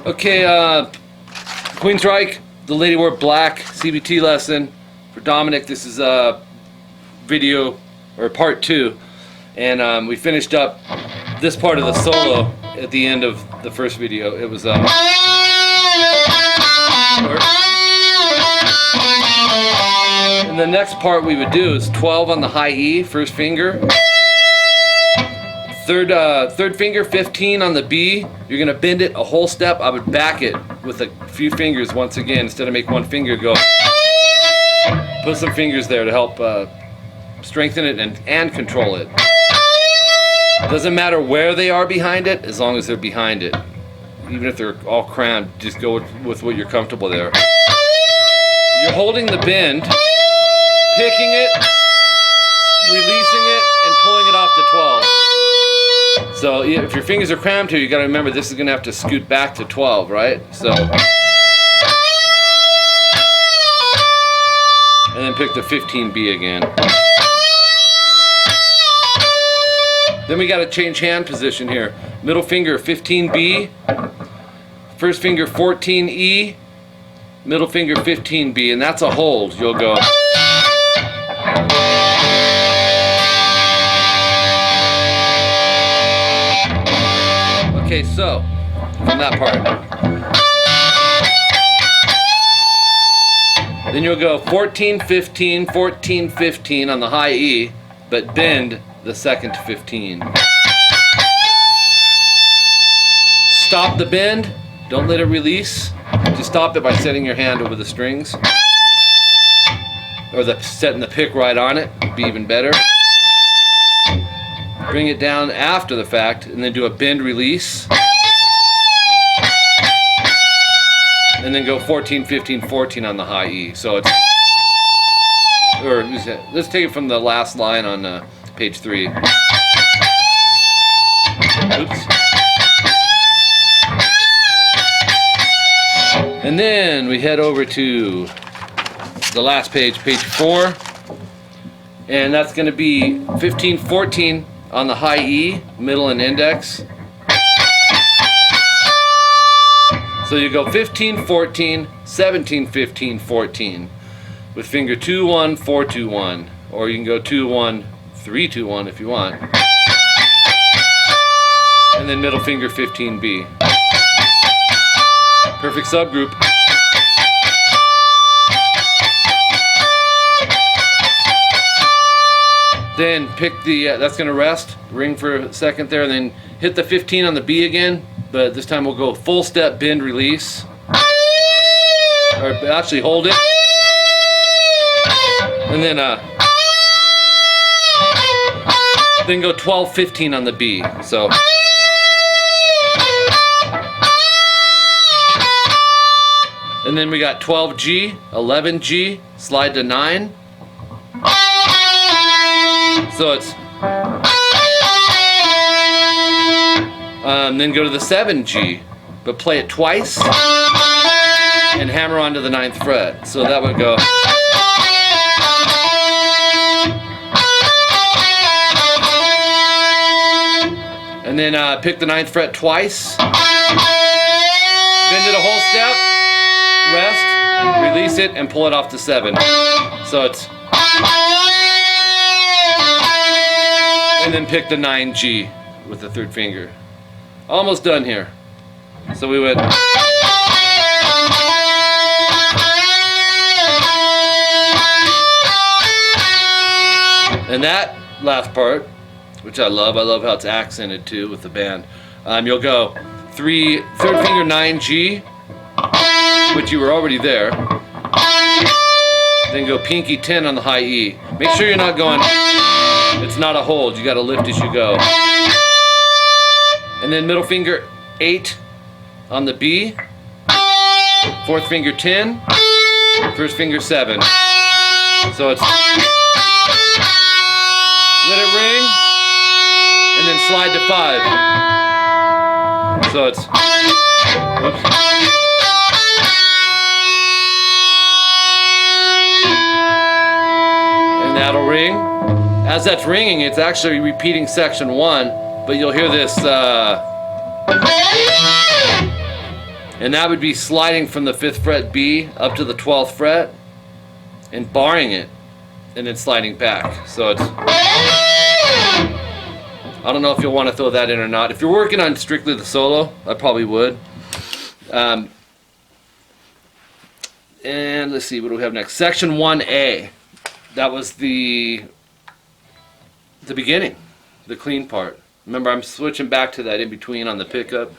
Okay, QUEENSRYCHE, The Lady Wore Black CBT lesson for Dominic. This is video or part 2, and we finished up this part of the solo at the end of the first video. It was and the next part we would do is 12 on the high E, first finger. Third finger, 15 on the B. You're gonna bend it a whole step. I would back it with a few fingers once again instead of make one finger go. Put some fingers there to help strengthen it and control it. Doesn't matter where they are behind it, as long as they're behind it. Even if they're all crammed, just go with what you're comfortable there. You're holding the bend, picking it, releasing it, and pulling it off to 12. So if your fingers are crammed here, you got to remember this is going to have to scoot back to 12, right? So, and then pick the 15B again. Then we got to change hand position here. Middle finger 15B, first finger 14E, middle finger 15B, and that's a hold. You'll go. Okay, so from that part. Then you'll go 14, 15, 14, 15 on the high E, but bend the second to 15. Stop the bend, don't let it release. Just stop it by setting your hand over the strings. Or setting the pick right on it would be even better. Bring it down after the fact and then do a bend release. And then go 14, 15, 14 on the high E. So it's, or let's take it from the last line on page 3. Oops. And then we head over to the last page, page 4. And that's going to be 15, 14 on the high E, middle and index. So you go 15, 14, 17, 15, 14 with finger 2, 1, 4, 2, 1. Or you can go 2, 1, 3, 2, 1 if you want. And then middle finger 15B. Perfect subgroup. Then pick the, that's going to rest, ring for a second there, and then hit the 15 on the B again, but this time we'll go full step, bend, release. Or actually hold it. And then go 12, 15 on the B. So. And then we got 12G, 11G, slide to 9. So it's, then go to the 7G, but play it twice and hammer onto the 9th fret. So that would go. And then pick the 9th fret twice, bend it a whole step, rest, release it, and pull it off to 7. So it's, and then pick the 9G with the 3rd finger. Almost done here. So we went. And that last part, which I love how it's accented too with the band. You'll go 3rd finger 9G, which you were already there. Then go pinky 10 on the high E. Make sure you're not going, it's not a hold, you gotta lift as you go. And then middle finger 8 on the B, 4th finger 10, 1st finger 7. So it's, let it ring, and then slide to 5. So it's, oops. And that'll ring. As that's ringing, it's actually repeating section 1, but you'll hear this And that would be sliding from the 5th fret B up to the 12th fret and barring it and then sliding back. So it's, I don't know if you'll want to throw that in or not. If you're working on strictly the solo, I probably would. And let's see, what do we have next? Section 1A. That was the beginning, the clean part. Remember, I'm switching back to that in between on the pickup.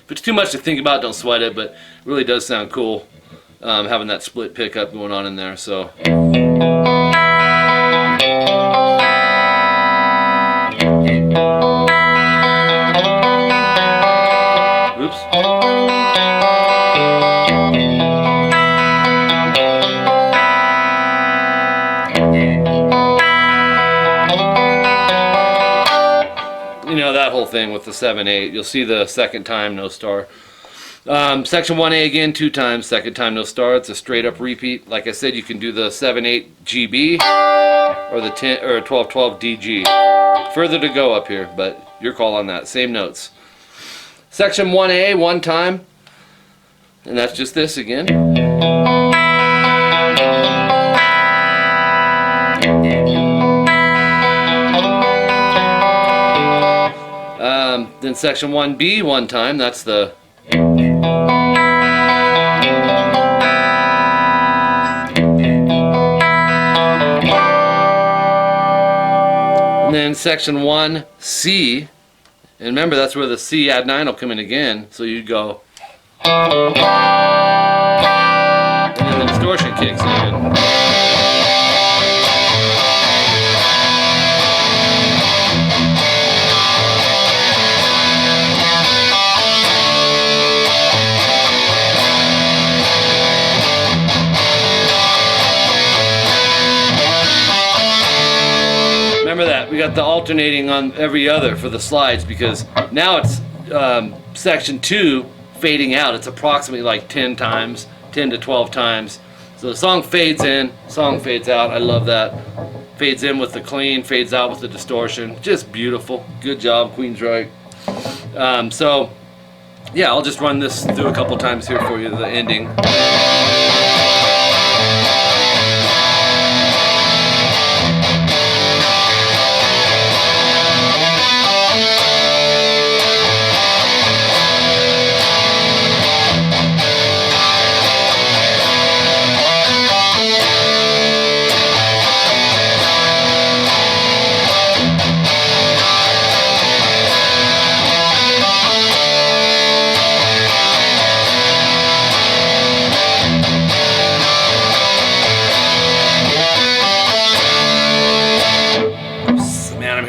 If it's too much to think about, don't sweat it, but it really does sound cool having that split pickup going on in there. So. Oops. You know, that whole thing with the 7/8. You'll see the second time, no star. Section 1A again, 2 times, second time, no star. It's a straight up repeat. Like I said, you can do the 7/8 GB or the 12/12 DG. Further to go up here, but your call on that. Same notes. Section 1A, 1 time, and that's just this again. Then section 1B, 1 time, that's the. And then section 1C, and remember that's where the C add 9 will come in again, so you go. And then the distortion kicks in. Remember that, we got the alternating on every other for the slides because now it's section 2 fading out. It's approximately like 10 times, 10 to 12 times. So the song fades in, song fades out. I love that. Fades in with the clean, fades out with the distortion. Just beautiful. Good job, QUEENSRYCHE. So yeah, I'll just run this through a couple times here for you, the ending.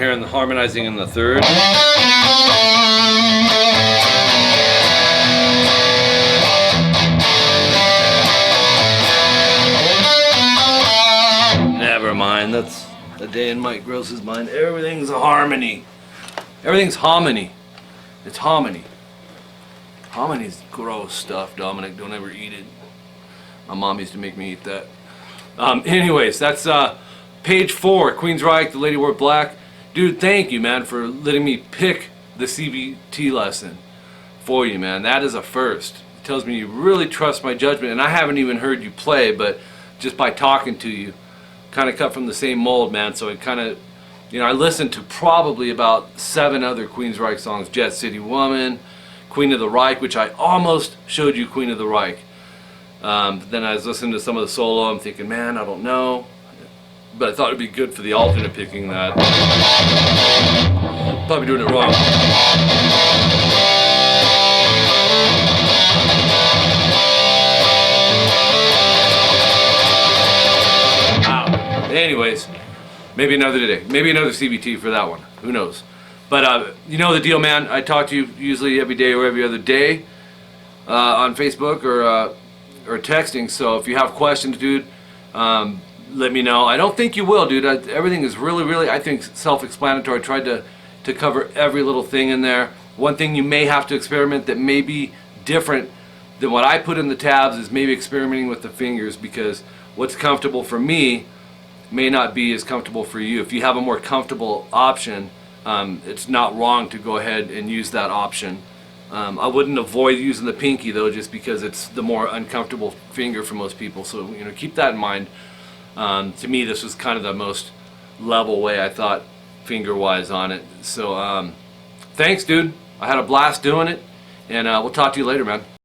And the harmonizing in the 3rd. Never mind, that's a day in Mike Gross's mind. Everything's a harmony. Everything's harmony. It's harmony. Harmony's gross stuff, Dominic. Don't ever eat it. My mom used to make me eat that. Anyways, that's page 4, QUEENSRYCHE, The Lady Wore Black. Dude, thank you, man, for letting me pick the CBT lesson for you, man. That is a first. It tells me you really trust my judgment, and I haven't even heard you play, but just by talking to you, kind of cut from the same mold, man. So it kind of, you know, I listened to probably about 7 other QUEENSRYCHE songs. Jet City Woman, Queen of the Reich, which I almost showed you Queen of the Reich. Then I was listening to some of the solo. I'm thinking, man, I don't know. But I thought it'd be good for the alternate picking that. Probably doing it wrong. Wow. Anyways, maybe another day. Maybe another CBT for that one. Who knows? But you know the deal, man. I talk to you usually every day or every other day on Facebook or texting. So if you have questions, dude, let me know. I don't think you will, dude. Everything is really, I think, self-explanatory. I tried to cover every little thing in there. One thing you may have to experiment that may be different than what I put in the tabs is maybe experimenting with the fingers, because what's comfortable for me may not be as comfortable for you. If you have a more comfortable option, it's not wrong to go ahead and use that option. I wouldn't avoid using the pinky though, just because it's the more uncomfortable finger for most people. So keep that in mind. To me, this was kind of the most level way I thought finger-wise on it. So thanks, dude. I had a blast doing it, and we'll talk to you later, man.